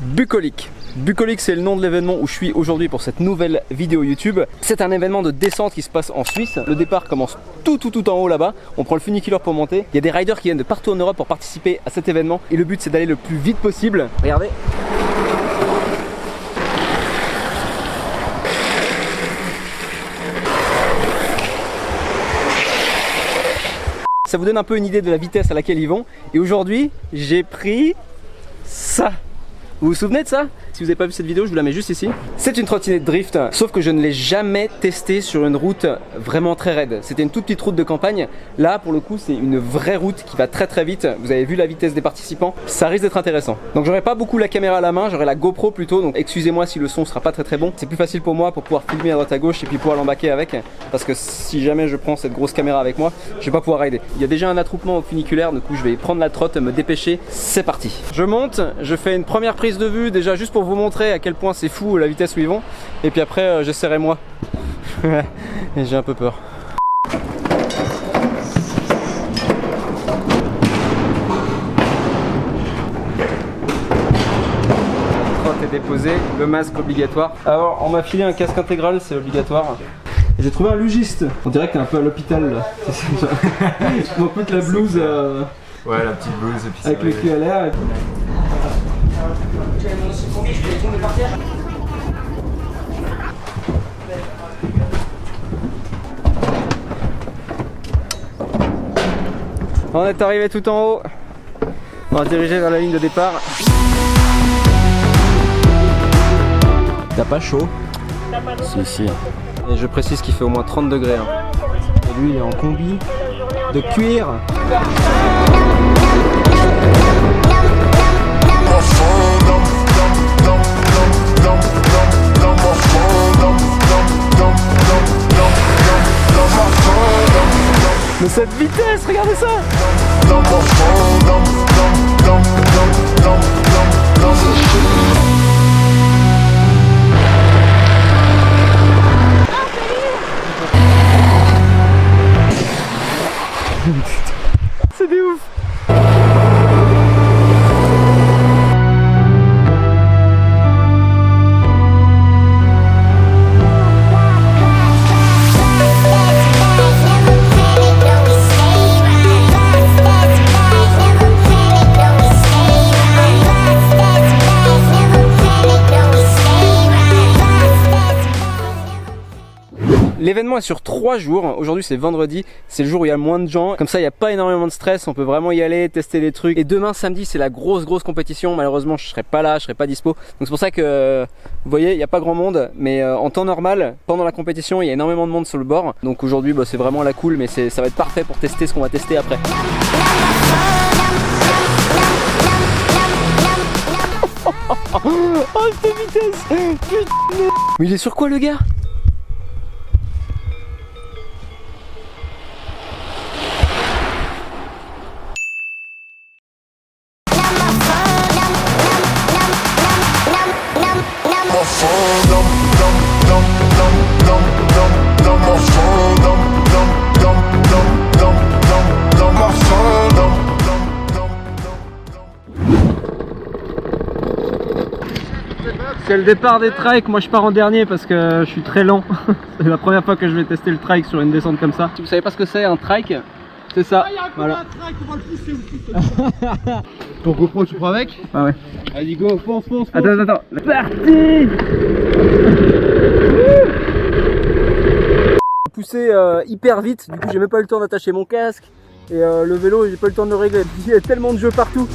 Bucolic. Bucolic, c'est le nom de l'événement où je suis aujourd'hui pour cette nouvelle vidéo YouTube. C'est un événement de descente qui se passe en Suisse. Le départ commence tout en haut là-bas. On prend le funiculaire pour monter. Il y a des riders qui viennent de partout en Europe pour participer à cet événement. Et le but, c'est d'aller le plus vite possible. Regardez. Ça vous donne un peu une idée de la vitesse à laquelle ils vont. Et aujourd'hui, j'ai pris ça. Vous vous souvenez de ça? Si vous n'avez pas vu cette vidéo, je vous la mets juste ici. C'est une trottinette drift, sauf que je ne l'ai jamais testée sur une route vraiment très raide. C'était une toute petite route de campagne. Là, pour le coup, c'est une vraie route qui va très vite. Vous avez vu la vitesse des participants. Ça risque d'être intéressant. Donc j'aurai pas beaucoup la caméra à la main, j'aurai la GoPro plutôt. Donc excusez-moi si le son sera pas très bon. C'est plus facile pour moi pour pouvoir filmer à droite à gauche et puis pouvoir l'embarquer avec. Parce que si jamais je prends cette grosse caméra avec moi, je vais pas pouvoir rider. Il y a déjà un attroupement au funiculaire, du coup je vais prendre la trotte, me dépêcher. C'est parti. Je monte, je fais une première prise de vue déjà juste pour vous montrer à quel point c'est fou la vitesse où ils vont. Et puis après j'essaierai moi. Et j'ai un peu peur. La trotte est déposée, le masque obligatoire. Alors on m'a filé un casque intégral, c'est obligatoire. Et j'ai trouvé un lugiste. On dirait que t'es un peu à l'hôpital là. Je m'en la blouse. Ouais, la petite blouse et puis avec le cul à l'air. On est arrivé tout en haut. On va se diriger vers la ligne de départ. T'as pas chaud? Si. Et je précise qu'il fait au moins 30 degrés. Hein. Et lui il est en combi de cuir. Mais cette vitesse, regardez ça! C'est des ouf! L'événement est sur 3 jours, aujourd'hui c'est vendredi, c'est le jour où il y a moins de gens, comme ça il n'y a pas énormément de stress, on peut vraiment y aller, tester des trucs. Et demain samedi c'est la grosse compétition, malheureusement je serai pas là, je serai pas dispo. Donc c'est pour ça que, vous voyez, il n'y a pas grand monde, mais en temps normal, pendant la compétition il y a énormément de monde sur le bord. Donc aujourd'hui c'est vraiment la cool, mais ça va être parfait pour tester ce qu'on va tester après. Oh cette vitesse! Putain. Mais il est sur quoi le gars? C'est le départ des trikes, moi je pars en dernier parce que je suis très lent. C'est la première fois que je vais tester le trike sur une descente comme ça. Si vous savez pas ce que c'est un trike, c'est ça. Voilà. On va le pousser aussi. Ton GoPro tu prends avec? Ah ouais. Allez go, fonce. Attends. Parti. Poussé hyper vite, du coup j'ai même pas eu le temps d'attacher mon casque. Et le vélo j'ai pas eu le temps de le régler. Il y a tellement de jeux partout.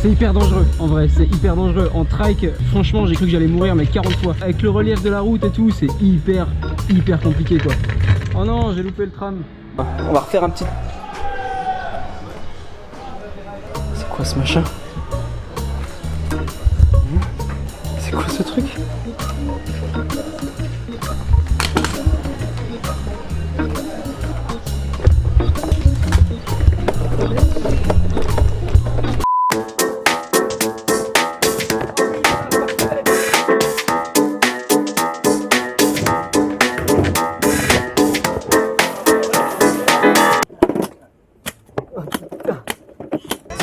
C'est hyper dangereux, en vrai, c'est hyper dangereux. En trike, franchement, j'ai cru que j'allais mourir, mais 40 fois. Avec le relief de la route et tout, c'est hyper compliqué, quoi. Oh non, j'ai loupé le tram. On va refaire un petit... C'est quoi ce machin? C'est quoi ce truc?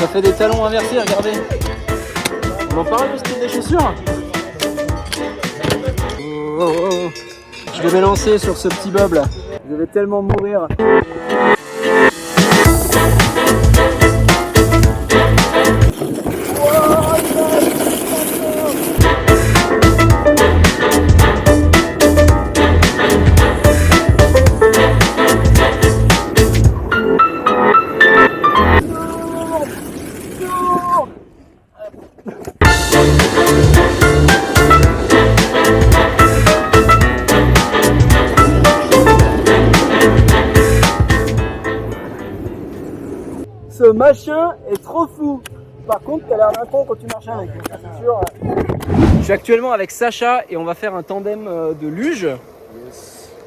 fait des talons inversés, regardez. On en parle du style des chaussures. Oh. Je vais m'élancer sur ce petit bob là. Je vais tellement mourir. Ce machin est trop fou. Par contre, t'as l'air d'un con quand tu marches avec, c'est sûr. Je suis actuellement avec Sacha et on va faire un tandem de luge.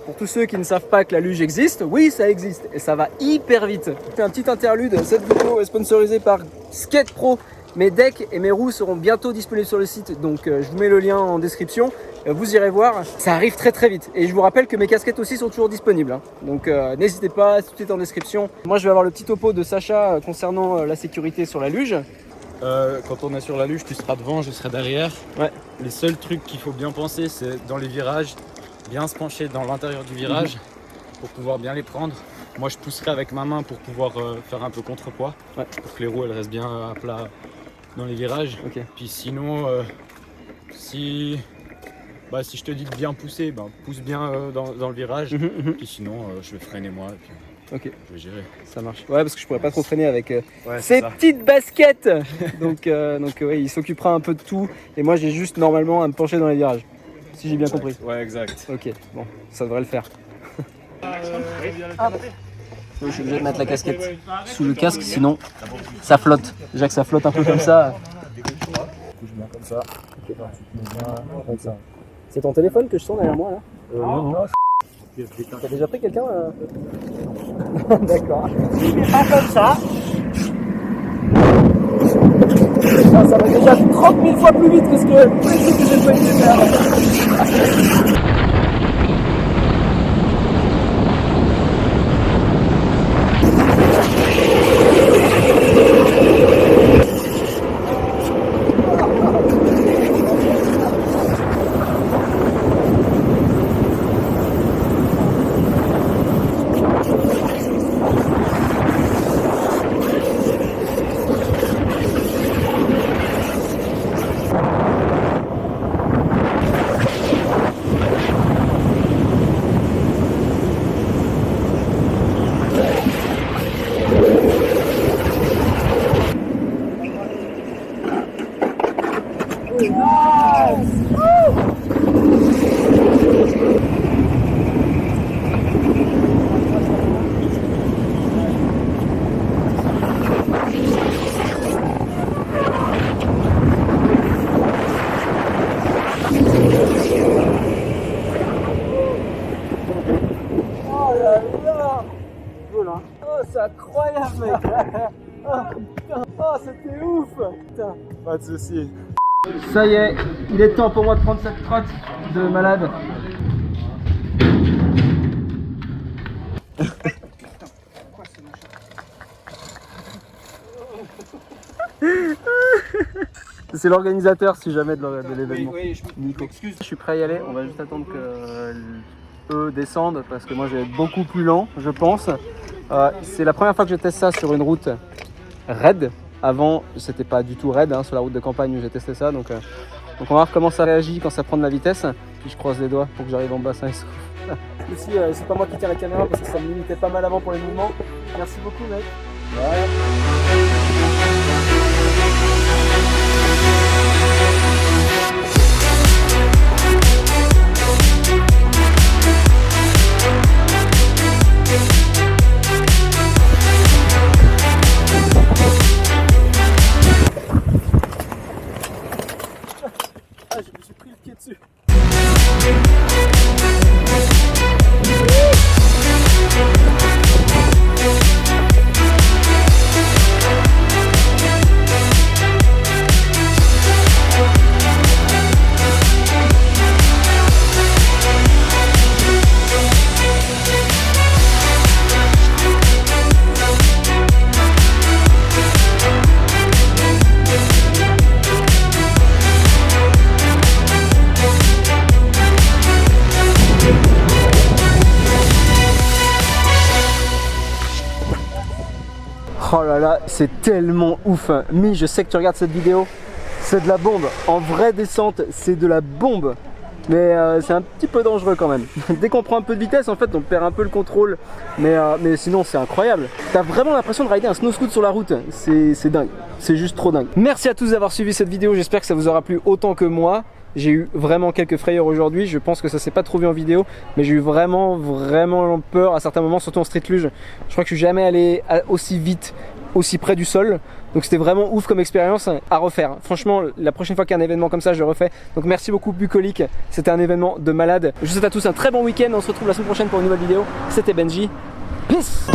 Pour tous ceux qui ne savent pas que la luge existe, oui, ça existe et ça va hyper vite. Je fais un petit interlude. Cette vidéo est sponsorisée par Skate Pro. Mes decks et mes roues seront bientôt disponibles sur le site, donc je vous mets le lien en description. Vous irez voir, ça arrive très très vite. Et je vous rappelle que mes casquettes aussi sont toujours disponibles. Donc n'hésitez pas, tout est en description. Moi je vais avoir le petit topo de Sacha concernant la sécurité sur la luge. Quand on est sur la luge, tu seras devant, je serai derrière. Ouais. Les seuls trucs qu'il faut bien penser, c'est dans les virages, bien se pencher dans l'intérieur du virage pour pouvoir bien les prendre. Moi je pousserai avec ma main pour pouvoir faire un peu contrepoids, pour que les roues elles restent bien à plat dans les virages. Okay. Puis sinon, si je te dis de bien pousser, pousse bien dans le virage. Puis sinon, je vais freiner moi. Et puis, je vais gérer. Ça marche. Ouais, parce que je pourrais pas trop freiner avec ces petites baskets. donc ouais, il s'occupera un peu de tout. Et moi, j'ai juste normalement à me pencher dans les virages. Si j'ai bien compris. Ouais, exact. Ok, bon, ça devrait le faire. Je suis obligé de mettre la casquette sous le casque, sinon ça flotte. Déjà que ça flotte un peu comme ça. Touche bien comme ça. Ok, tu te mets bien comme ça. C'est ton téléphone que je sens derrière moi là Non. T'as déjà pris quelqu'un D'accord. Si mais pas comme ça. Ça va déjà 30 000 fois plus vite que ce que j'ai failli faire. C'est incroyable mec. Oh c'était ouf. Putain. Pas de soucis. Ça y est, il est temps pour moi de prendre cette trotte de malade. C'est l'organisateur si jamais de l'événement. Oui, Nico. Je suis prêt à y aller, on va juste attendre que eux descendent parce que moi je vais être beaucoup plus lent je pense. C'est la première fois que je teste ça sur une route raide. Avant c'était pas du tout raide sur la route de campagne où j'ai testé ça. Donc on va voir comment ça réagit quand ça prend de la vitesse. Puis je croise les doigts pour que j'arrive en bassin et souffle. Ici c'est pas moi qui tiens la caméra parce que ça me limitait pas mal avant pour les mouvements. Merci beaucoup mec. Ouais. Je me suis pris le pied dessus. Oh là là, c'est tellement ouf. Mi, je sais que tu regardes cette vidéo, c'est de la bombe. En vraie descente, c'est de la bombe. Mais c'est un petit peu dangereux quand même. Dès qu'on prend un peu de vitesse, en fait, on perd un peu le contrôle. Mais sinon, c'est incroyable. T'as vraiment l'impression de rider un snow scoot sur la route. C'est dingue. C'est juste trop dingue. Merci à tous d'avoir suivi cette vidéo. J'espère que ça vous aura plu autant que moi. J'ai eu vraiment quelques frayeurs aujourd'hui. Je pense que ça s'est pas trop vu en vidéo, mais j'ai eu vraiment peur à certains moments, surtout en street luge. Je crois que je suis jamais allé aussi vite, aussi près du sol. Donc c'était vraiment ouf comme expérience à refaire. Franchement, la prochaine fois qu'il y a un événement comme ça, je le refais. Donc merci beaucoup Bucolique. C'était un événement de malade. Je vous souhaite à tous un très bon week-end. On se retrouve la semaine prochaine pour une nouvelle vidéo. C'était Benji. Peace.